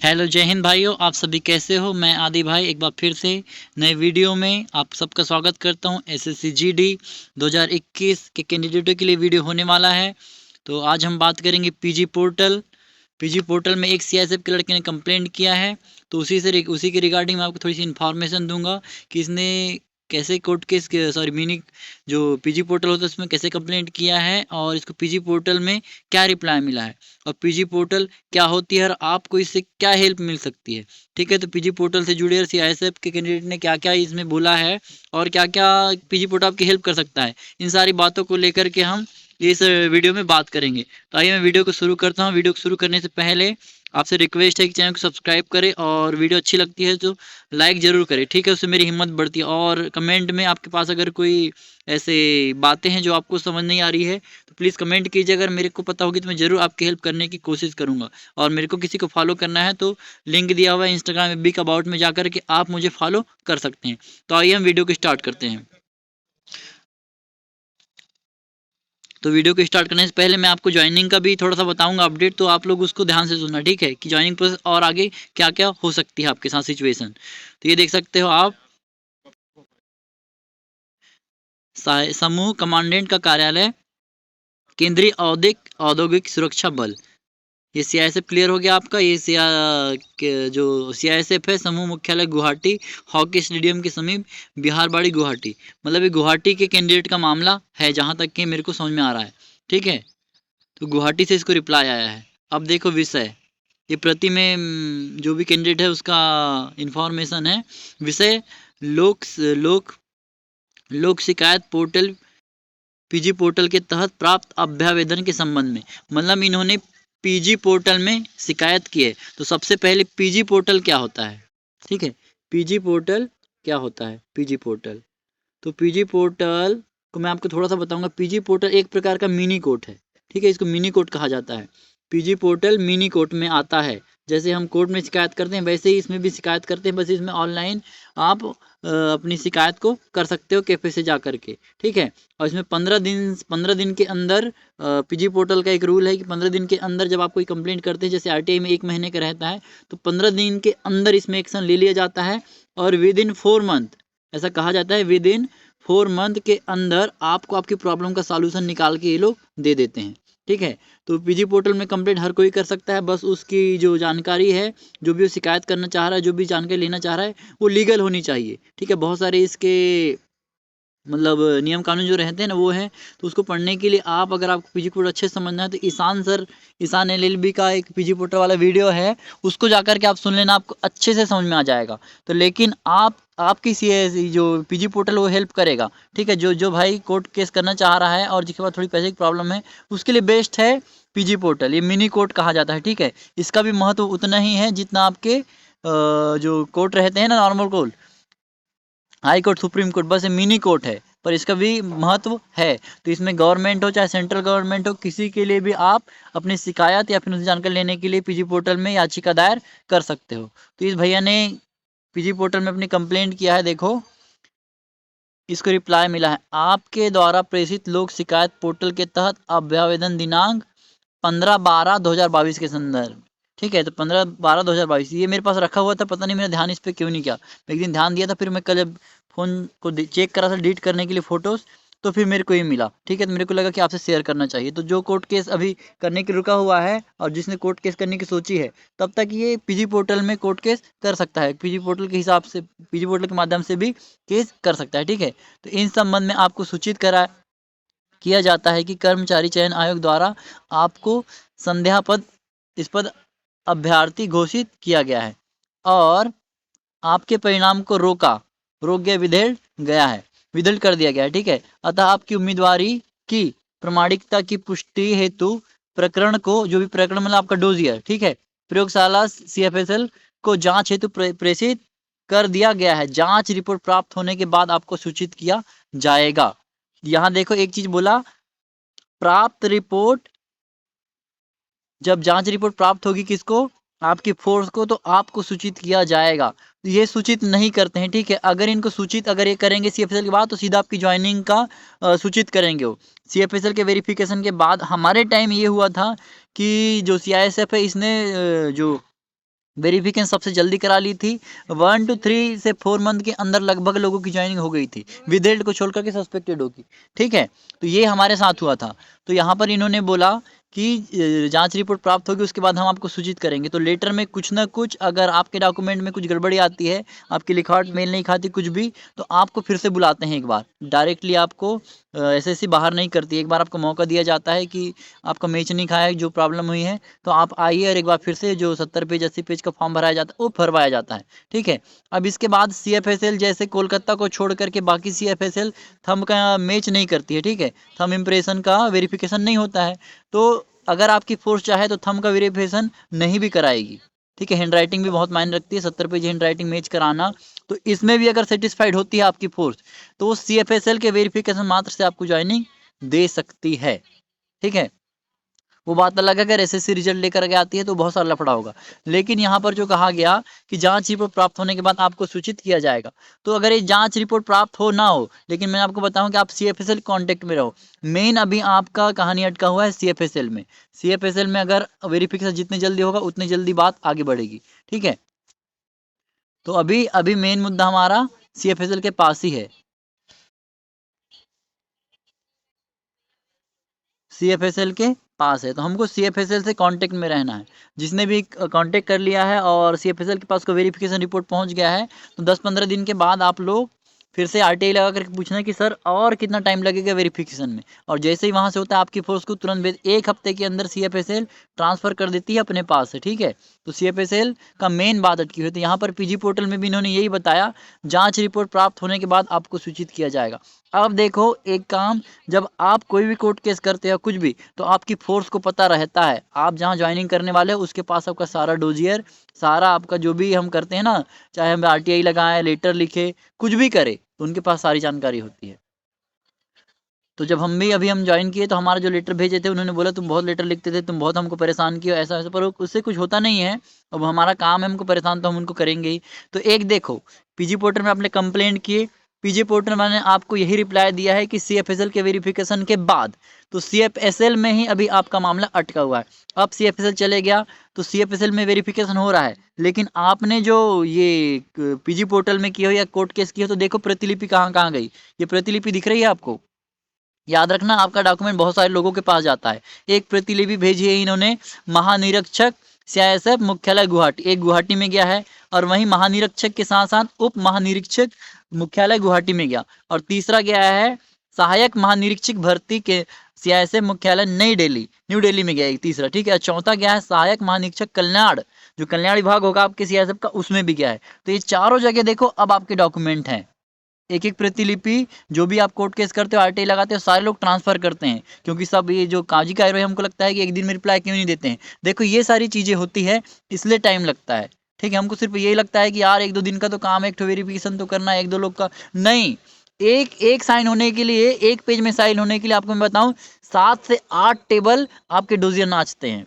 Hello जय हिंद भाइयों, आप सभी कैसे हो। मैं आदि भाई एक बार फिर से नए वीडियो में आप सबका स्वागत करता हूं। एसएससी जीडी 2021 के कैंडिडेटों के लिए वीडियो होने वाला है। तो आज हम बात करेंगे पीजी पोर्टल में एक सीआईएसएफ के लड़के ने कंप्लेंट किया है। तो उसी के रिगार्डिंग मैं आपको थोड़ी सी इन्फॉर्मेशन दूंगा कि इसने कैसे कोर्ट केस मिनी जो पीजी पोर्टल होता है उसमें कैसे कंप्लेंट किया है और इसको पीजी पोर्टल में क्या रिप्लाई मिला है और पीजी पोर्टल क्या होती है और आपको इससे क्या हेल्प मिल सकती है। ठीक है, तो पीजी पोर्टल से जुड़े सीआईएसएफ के कैंडिडेट ने क्या क्या इसमें बोला है और क्या क्या पीजी पोर्टल आपकी हेल्प कर सकता है, इन सारी बातों को लेकर के हम इस वीडियो में बात करेंगे। तो आइए मैं वीडियो को शुरू करता हूँ। वीडियो को शुरू करने से पहले आपसे रिक्वेस्ट है कि चैनल को सब्सक्राइब करें और वीडियो अच्छी लगती है तो लाइक ज़रूर करें। ठीक है, उससे मेरी हिम्मत बढ़ती है। और कमेंट में आपके पास अगर कोई ऐसे बातें हैं जो आपको समझ नहीं आ रही है तो प्लीज़ कमेंट कीजिए। अगर मेरे को पता होगी तो मैं ज़रूर आपकी हेल्प करने की कोशिश करूँगा। और मेरे को किसी को फॉलो करना है तो लिंक दिया हुआ है इंस्टाग्राम एफबी का अबाउट में जाकर के आप मुझे फॉलो कर सकते हैं। तो आइए हम वीडियो को स्टार्ट करते हैं। तो वीडियो को स्टार्ट करने से पहले मैं आपको ज्वाइनिंग का भी थोड़ा सा बताऊंगा अपडेट, तो आप लोग उसको ध्यान से सुनना। ठीक है, कि ज्वाइनिंग प्रोसेस और आगे क्या क्या हो सकती है आपके साथ सिचुएशन। तो ये देख सकते हो आप, समूह कमांडेंट का कार्यालय, केंद्रीय औद्योगिक सुरक्षा बल। ये सीआईएसएफ क्लियर हो गया आपका। ये जो सीआईएसएफ है समूह मुख्यालय गुवाहाटी, हॉकी स्टेडियम के समीप, बिहारबाड़ी गुवाहाटी। मतलब ये गुवाहाटी के कैंडिडेट का मामला है जहां तक कि मेरे को समझ में आ रहा है। ठीक है, तो गुवाहाटी से इसको रिप्लाई आया है। अब देखो विषय, ये प्रति में जो भी कैंडिडेट है उसका इंफॉर्मेशन है। विषय लोक लोक लोक शिकायत पोर्टल, पीजी पोर्टल के तहत प्राप्त अभ्यावेदन के संबंध में। मतलब इन्होंने पीजी पोर्टल में शिकायत की है। तो सबसे पहले पीजी पोर्टल क्या होता है। ठीक है, पीजी पोर्टल क्या होता है। पीजी पोर्टल, तो पीजी पोर्टल को मैं आपको थोड़ा सा बताऊंगा। पीजी पोर्टल एक प्रकार का मिनी कोर्ट है। ठीक है, इसको मिनी कोर्ट कहा जाता है। पीजी पोर्टल मिनी कोर्ट में आता है। जैसे हम कोर्ट में शिकायत करते हैं वैसे ही इसमें भी शिकायत करते हैं, बस इसमें ऑनलाइन आप अपनी शिकायत को कर सकते हो कैफे से जा करके। ठीक है, और इसमें 15 दिन के अंदर पीजी पोर्टल का एक रूल है कि 15 दिन के अंदर जब आप कोई कंप्लेंट करते हैं, जैसे आरटीआई में 1 महीने का रहता है, तो 15 दिन के अंदर इसमें एक्शन ले लिया जाता है। और विद इन 4 मंथ, ऐसा कहा जाता है, विद इन 4 मंथ के अंदर आपको आपकी प्रॉब्लम का सॉल्यूशन निकाल के ये लोग दे देते हैं। ठीक है, तो पीजी पोर्टल में कंप्लेंट हर कोई कर सकता है, बस उसकी जो जानकारी है, जो भी वो शिकायत करना चाह रहा है, जो भी जानकारी लेना चाह रहा है, वो लीगल होनी चाहिए। ठीक है, बहुत सारे इसके मतलब नियम कानून जो रहते हैं ना वो है। तो उसको पढ़ने के लिए आप, अगर आपको पीजी पोर्टल अच्छे से समझना है तो ईशान एलएलबी का एक पीजी पोर्टल वाला वीडियो है, उसको जाकर के आप सुन लेना, आपको अच्छे से समझ में आ जाएगा। तो लेकिन आपकी जो पीजी पोर्टल वो हेल्प करेगा। ठीक है, जो भाई कोर्ट केस करना चाह रहा है और जिसके पास थोड़ी पैसे की प्रॉब्लम है उसके लिए बेस्ट है पीजी पोर्टल। ये मिनी कोर्ट कहा जाता है। ठीक है, इसका भी महत्व उतना ही है जितना आपके जो कोर्ट रहते हैं ना, normal court, high court, supreme court, बस ये मिनी कोर्ट है, पर इसका भी महत्व है। तो इसमें गवर्नमेंट हो चाहे सेंट्रल गवर्नमेंट हो, किसी के लिए भी आप अपनी शिकायत या फिर उनसे जानकारी लेने के लिए पीजी पोर्टल में याचिका दायर कर सकते हो। तो इस भैया ने पीजी पोर्टल में अपनी कंप्लेंट किया है। देखो, इसको रिप्लाई मिला है, आपके द्वारा प्रेषित लोक शिकायत पोर्टल के तहत अभ्यावेदन दिनांक 15/12/2022 के संदर्भ। ठीक है, तो 15/12/2022 ये मेरे पास रखा हुआ था, पता नहीं मेरा ध्यान इस पर क्यों नहीं किया। मैं एक दिन ध्यान दिया था, फिर मैं कल जब फ़ोन को चेक करा था डिलीट करने के लिए फ़ोटोज़, तो फिर मेरे को ये मिला। ठीक है, तो मेरे को लगा कि आपसे शेयर करना चाहिए। तो जो कोर्ट केस अभी करने के रुका हुआ है और जिसने कोर्ट केस करने की सोची है, तब तक ये पीजी पोर्टल में कोर्ट केस कर सकता है। पीजी पोर्टल के हिसाब से, पीजी पोर्टल के माध्यम से भी केस कर सकता है। ठीक है, तो इन संबंध में आपको सूचित किया जाता है कि कर्मचारी चयन आयोग द्वारा आपको संदेहास्पद इस अभ्यर्थी घोषित किया गया है और आपके परिणाम को रोक गया, विधेय कर दिया गया है। ठीक है, अतः आपकी उम्मीदवारी की प्रमाणिकता की पुष्टि हेतु प्रकरण को, जो भी प्रकरण मतलब आपका डोजियर, ठीक है, प्रयोगशाला सीएफएसएल को जांच हेतु प्रेषित कर दिया गया है। जांच रिपोर्ट प्राप्त होने के बाद आपको सूचित किया जाएगा। यहाँ देखो एक चीज बोला, प्राप्त रिपोर्ट, जब जांच रिपोर्ट प्राप्त होगी किसको, आपकी फोर्स को, तो आपको सूचित किया जाएगा। तो ये सूचित नहीं करते हैं। ठीक है, अगर इनको सूचित अगर ये करेंगे सीएफएसएल के बाद, तो सीधा आपकी ज्वाइनिंग का सूचित करेंगे वो। सीएफएसएल के वेरिफिकेशन के बाद हमारे टाइम ये हुआ था कि जो सीआईएसएफ है इसने जो वेरिफिकेशन सबसे जल्दी करा ली थी। 1 to 3 से 4 मंथ के अंदर लगभग लोगों की ज्वाइनिंग हो गई थी, विदेल्ड को छोड़ करके सस्पेक्टेड होगी। ठीक है, तो ये हमारे साथ हुआ था। तो यहाँ पर इन्होंने बोला कि जांच रिपोर्ट प्राप्त होगी उसके बाद हम आपको सूचित करेंगे। तो लेटर में कुछ ना कुछ अगर आपके डॉक्यूमेंट में कुछ गड़बड़ी आती है, आपकी लिखावट मेल नहीं खाती कुछ भी, तो आपको फिर से बुलाते हैं एक बार। डायरेक्टली आपको एसएससी बाहर नहीं करती, एक बार आपको मौका दिया जाता है कि आपका मैच नहीं खाया, जो प्रॉब्लम हुई है तो आप आइए और एक बार फिर से जो 70 पेज 80 पेज का फॉर्म भराया जाता है वो भरवाया जाता है। ठीक है, अब इसके बाद CFSL जैसे कोलकाता को छोड़ करके बाकी CFSL थंब का मैच नहीं करती है। ठीक है, थंब इम्प्रेशन का वेरिफिकेशन नहीं होता है, तो अगर आपकी फोर्स चाहे तो थंब का वेरिफिकेशन नहीं भी कराएगी। ठीक है, हैंड राइटिंग भी बहुत मायने रखती है, 70 पेज हैंड राइटिंग मैच कराना। तो इसमें भी अगर सेटिस्फाइड होती है आपकी फोर्स तो वो CFSL के वेरिफिकेशन मात्र से आपको ज्वाइनिंग दे सकती है। ठीक है, वो बात अलग है, अगर एसएससी रिजल्ट लेकर के आती है तो बहुत सारा लफड़ा होगा। लेकिन यहाँ पर जो कहा गया कि जांच रिपोर्ट प्राप्त होने के बाद आपको सूचित किया जाएगा, तो अगर ये जांच रिपोर्ट प्राप्त हो ना हो, लेकिन मैं आपको बताऊं कि आप CFSL कांटेक्ट में रहो। मेन अभी आपका कहानी अटका हुआ है CFSL में। CFSL में अगर वेरिफिकेशन जितनी जल्दी होगा उतनी जल्दी बात आगे बढ़ेगी। ठीक है, तो अभी अभी मेन मुद्दा हमारा CFSL के पास ही है। CFSL के पास है, तो हमको CFSL से कांटेक्ट में रहना है। जिसने भी कांटेक्ट कर लिया है और CFSL के पास को वेरिफिकेशन रिपोर्ट पहुंच गया है, तो 10-15 दिन के बाद आप लोग फिर से RTI लगा करके पूछना कि सर और कितना टाइम लगेगा वेरिफिकेशन में। और जैसे ही वहां से होता है आपकी फोर्स को तुरंत भेज, 1 हफ्ते के अंदर CFSL ट्रांसफर कर देती है अपने पास से। ठीक है, तो CFSL का मेन बात अटकी हुई। तो यहाँ पर PG पोर्टल में भी इन्होंने यही बताया, जांच रिपोर्ट प्राप्त होने के बाद आपको सूचित किया जाएगा। अब देखो एक काम, जब आप कोई भी कोर्ट केस करते हो कुछ भी, तो आपकी फोर्स को पता रहता है आप जहाँ ज्वाइनिंग करने वाले हो उसके पास आपका सारा डोजियर, सारा आपका जो भी हम करते हैं ना, चाहे हम RTI लगाएं, लेटर लिखे, कुछ भी करे, तो उनके पास सारी जानकारी होती है। तो जब हम भी अभी हम ज्वाइन किए तो हमारा जो लेटर भेजे थे उन्होंने बोला तुम बहुत लेटर लिखते थे, तुम बहुत हमको परेशान किए, ऐसा ऐसा, पर उससे कुछ होता नहीं है। अब हमारा काम है हमको परेशान, तो हम उनको करेंगे ही। तो एक देखो, PG पोर्टल में आपने कंप्लेंट किए, PG पोर्टल मैंने आपको यही रिप्लाई दिया है कि CFSL के वेरिफिकेशन के बाद, तो CFSL में ही अभी आपका मामला अटका हुआ है। अब CFSL चले गया तो CFSL में वेरिफिकेशन हो रहा है, लेकिन आपने जो ये PG पोर्टल में किया हो या कोर्ट केस किया हो, तो देखो प्रतिलिपि कहाँ कहाँ गई। ये प्रतिलिपि दिख रही है आपको? याद रखना आपका डॉक्यूमेंट बहुत सारे लोगों के पास जाता है। एक प्रतिलिपि भेजी है इन्होंने महानिरीक्षक CISF मुख्यालय गुवाहाटी, एक गुवाहाटी में गया है, और वहीं महानिरीक्षक के साथ साथ उप महानिरीक्षक मुख्यालय गुवाहाटी में गया, और तीसरा गया है सहायक महानिरीक्षक भर्ती के CISF मुख्यालय नई दिल्ली, न्यू दिल्ली में गया एक तीसरा। ठीक है, चौथा गया है सहायक महानिरीक्षक कल्याण, जो कल्याण विभाग होगा आपके CISF का, उसमें भी गया है। तो ये चारों जगह देखो अब आपके डॉक्यूमेंट हैं। एक एक प्रतिलिपि जो भी आप कोर्ट केस करते हो, RTI लगाते हो, सारे लोग ट्रांसफर करते हैं, क्योंकि सब ये जो काजी कार्रवाई हमको लगता है कि एक दिन में रिप्लाई क्यों नहीं देते हैं। देखो ये सारी चीजें होती है, इसलिए टाइम लगता है। ठीक है, हमको सिर्फ यही लगता है कि यार 1-2 दिन का तो काम है, एक तो वेरिफिकेशन तो करना है, 1-2 लोग का नहीं। एक एक साइन होने के लिए, एक पेज में साइन होने के लिए आपको मैं बताऊं 7 से 8 टेबल आपके डोजियर नाचते हैं।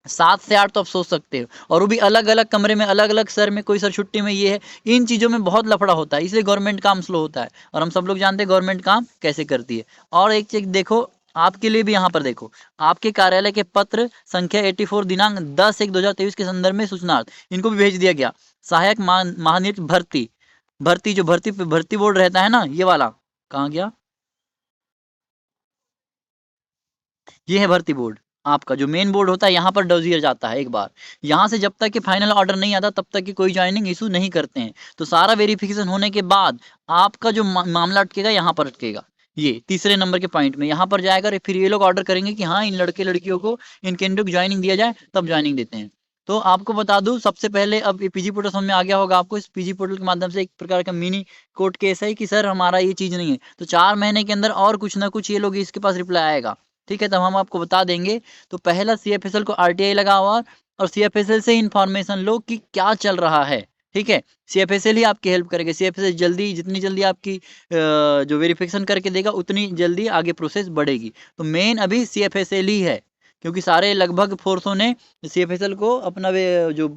7 से 8 तो आप सोच सकते हो, और वो भी अलग अलग कमरे में, अलग अलग सर में, कोई सर छुट्टी में, ये है। इन चीज़ों में बहुत लफड़ा होता है, इसलिए गवर्नमेंट काम स्लो होता है, और हम सब लोग जानते हैं गवर्नमेंट काम कैसे करती है। और एक चीज देखो, आपके लिए भी यहाँ पर देखो, आपके कार्यालय के पत्र संख्या 84 दिनांक 10/1/2023 के संदर्भ में सूचनार्थ इनको भी भेज दिया गया। सहायक महानिरीक्षक भर्ती, भर्ती जो भर्ती बोर्ड रहता है ना, ये वाला कहाँ गया, ये है भर्ती बोर्ड। आपका जो मेन बोर्ड होता है यहाँ पर डोजियर जाता है एक बार। यहाँ से जब तक कि फाइनल ऑर्डर नहीं आता तब तक कि कोई ज्वाइनिंग इशू नहीं करते हैं। तो सारा वेरिफिकेशन होने के बाद आपका जो मामला अटकेगा यहाँ पर अटकेगा, ये तीसरे नंबर के पॉइंट में यहाँ पर जाएगा, और फिर ये लोग ऑर्डर करेंगे कि हाँ इन लड़के लड़कियों को, इन कैंडिडेट को ज्वाइनिंग दिया जाए, तब ज्वाइनिंग देते हैं। तो आपको बता दूं सबसे पहले, अब ये PG पोर्टल समझ में आ गया होगा आपको, इस PG पोर्टल के माध्यम से एक प्रकार का मिनी कोर्ट केस है कि सर हमारा ये चीज़ नहीं है, तो 4 महीने के अंदर और कुछ ना कुछ ये लोग इसके पास रिप्लाई आएगा। ठीक है, तब हम आपको बता देंगे। तो पहला CFSL को RTI लगा हुआ, और CFSL से इन्फॉर्मेशन लो कि क्या चल रहा है। ठीक है, CFSL ही आपकी हेल्प करेगा। CFSL जल्दी, जितनी जल्दी आपकी जो वेरिफिकेशन करके देगा उतनी जल्दी आगे प्रोसेस बढ़ेगी। तो मेन अभी CFSL ही है, क्योंकि सारे लगभग फोर्सों ने CFSL को अपना जो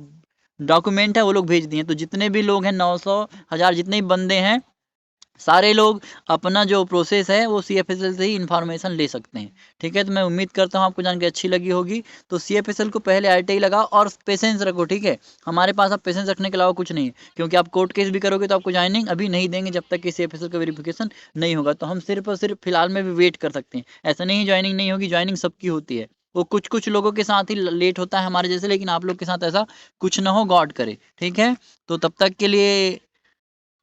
डॉक्यूमेंट है वो लोग भेज दिए हैं। तो जितने भी लोग हैं, 900 1000 जितने भी बंदे हैं, सारे लोग अपना जो प्रोसेस है वो CFSL से ही इन्फॉर्मेशन ले सकते हैं। ठीक है, तो मैं उम्मीद करता हूँ आपको जान के अच्छी लगी होगी। तो CFSL को पहले RTI लगाओ और पेशेंस रखो। ठीक है, हमारे पास अब पेशेंस रखने के अलावा कुछ नहीं है, क्योंकि आप कोर्ट केस भी करोगे तो आपको ज्वाइनिंग अभी नहीं देंगे जब तक कि CFSL का वेरिफिकेशन नहीं होगा। तो हम सिर्फ और सिर्फ फिलहाल में भी वेट कर सकते हैं। ऐसा नहीं ज्वाइनिंग नहीं होगी, ज्वाइनिंग सबकी होती है। वो कुछ कुछ लोगों के साथ ही लेट होता है हमारे जैसे, लेकिन आप लोग के साथ ऐसा कुछ ना हो, गॉड करे। ठीक है, तो तब तक के लिए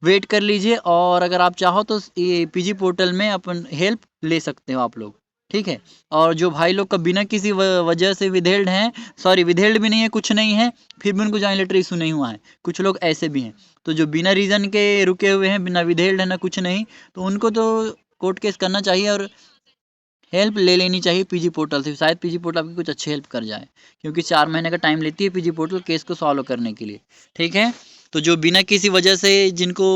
वेट कर लीजिए। और अगर आप चाहो तो ये PG पोर्टल में अपन हेल्प ले सकते हो आप लोग। ठीक है, और जो भाई लोग का बिना किसी वजह से विदहेल्ड हैं, सॉरी विदहेल्ड भी नहीं है, कुछ नहीं है, फिर भी उनको जॉइंट लेटर इशू नहीं हुआ है, कुछ लोग ऐसे भी हैं। तो जो बिना रीज़न के रुके हुए हैं, बिना विदहेल्ड है ना कुछ नहीं, तो उनको तो कोर्ट केस करना चाहिए और हेल्प ले लेनी चाहिए PG पोर्टल से। शायद PG पोर्टल आपकी कुछ अच्छी हेल्प कर जाए, क्योंकि 4 महीने का टाइम लेती है PG पोर्टल केस को सॉल्व करने के लिए। ठीक है, तो जो बिना किसी वजह से जिनको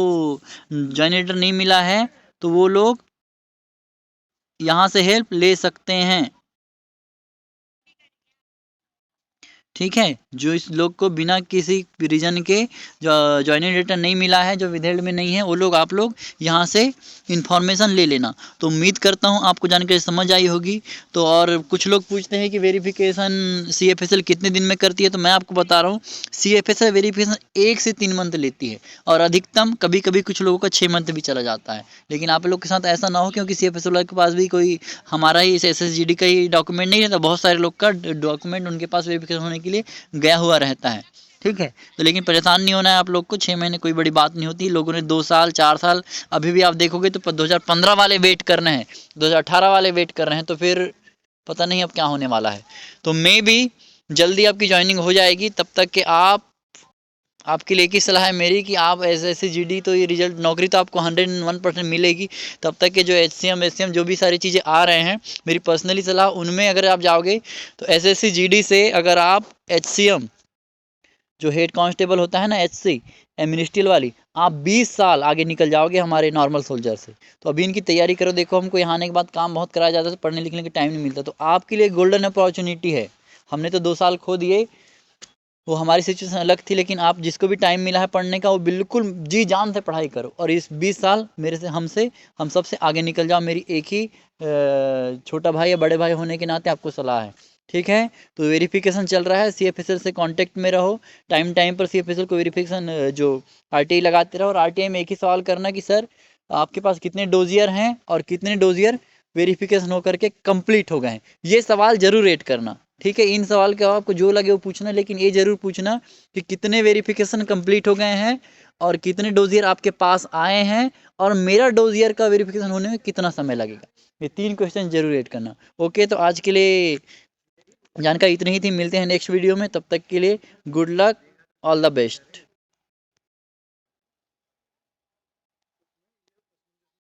जनरेटर नहीं मिला है, तो वो लोग यहाँ से हेल्प ले सकते हैं। ठीक है, जो इस लोग को बिना किसी रीजन के जो जॉइनिंग लेटर नहीं मिला है, जो विदहेल्ड में नहीं है, वो लोग आप लोग यहाँ से इन्फॉर्मेशन ले लेना। तो उम्मीद करता हूँ आपको जानकारी समझ आई होगी। तो और कुछ लोग पूछते हैं कि वेरिफिकेशन CFSL कितने दिन में करती है, तो मैं आपको बता रहा हूँ CFSL वेरिफिकेशन 1 से 3 मंथ लेती है, और अधिकतम कभी कभी कुछ लोगों का 6 मंथ भी चला जाता है। लेकिन आप लोग के साथ ऐसा ना हो, क्योंकि CFSL के पास भी कोई हमारा ही SSGD का ही डॉक्यूमेंट नहीं रहता, बहुत सारे लोग का डॉक्यूमेंट उनके पास वेरिफिकेशन होने के लिए गया हुआ रहता है। ठीक है, तो लेकिन परेशान नहीं होना है आप लोग को, 6 महीने कोई बड़ी बात नहीं होती। लोगों ने 2 साल 4 साल, अभी भी आप देखोगे तो 2015 वाले वेट कर रहे हैं, 2018 वाले वेट कर रहे हैं, तो फिर पता नहीं अब क्या होने वाला है। तो मे भी जल्दी आपकी ज्वाइनिंग हो जाएगी। तब तक कि आप, आपके लिए एक ही सलाह है मेरी कि आप SSGD तो ये रिजल्ट नौकरी तो आपको 101% मिलेगी। तब तक के जो HCM SCM जो भी सारी चीज़ें आ रहे हैं, मेरी पर्सनली सलाह उनमें अगर आप जाओगे तो SSGD से अगर आप HCM जो हेड कांस्टेबल होता है ना, HC मिनिस्ट्रियल वाली, आप 20 साल आगे निकल जाओगे हमारे नॉर्मल सोल्जर से। तो अभी इनकी तैयारी करो। देखो, हमको यहाँ आने के बाद काम बहुत कराया जाता है, तो पढ़ने लिखने का टाइम नहीं मिलता। तो आपके लिए गोल्डन अपॉर्चुनिटी है। हमने तो 2 साल खो दिए, वो हमारी सिचुएशन अलग थी, लेकिन आप जिसको भी टाइम मिला है पढ़ने का, वो बिल्कुल जी जान से पढ़ाई करो, और इस 20 साल मेरे से हम सबसे आगे निकल जाओ। मेरी एक ही छोटा भाई या बड़े भाई होने के नाते आपको सलाह है। ठीक है, तो वेरिफिकेशन चल रहा है, CFSL से कांटेक्ट में रहो, टाइम टाइम पर CFSL को वेरिफिकेशन जो RTI लगाते रहो। और RTI में एक ही सवाल करना कि सर आपके पास कितने डोजियर हैं और कितने डोजियर वेरिफिकेशन होकर के कंप्लीट हो गए हैं, ये सवाल जरूर रेट करना। ठीक है, इन सवाल के आपको जो लगे वो पूछना, लेकिन ये जरूर पूछना कि कितने वेरिफिकेशन कंप्लीट हो गए हैं और कितने डोजियर आपके पास आए हैं, और मेरा डोजियर का वेरिफिकेशन होने में कितना समय लगेगा। ये 3 क्वेश्चन जरूर रेट करना। ओके, तो आज के लिए जानकारी इतनी ही थी। मिलते हैं नेक्स्ट वीडियो में, तब तक के लिए good luck, all the best.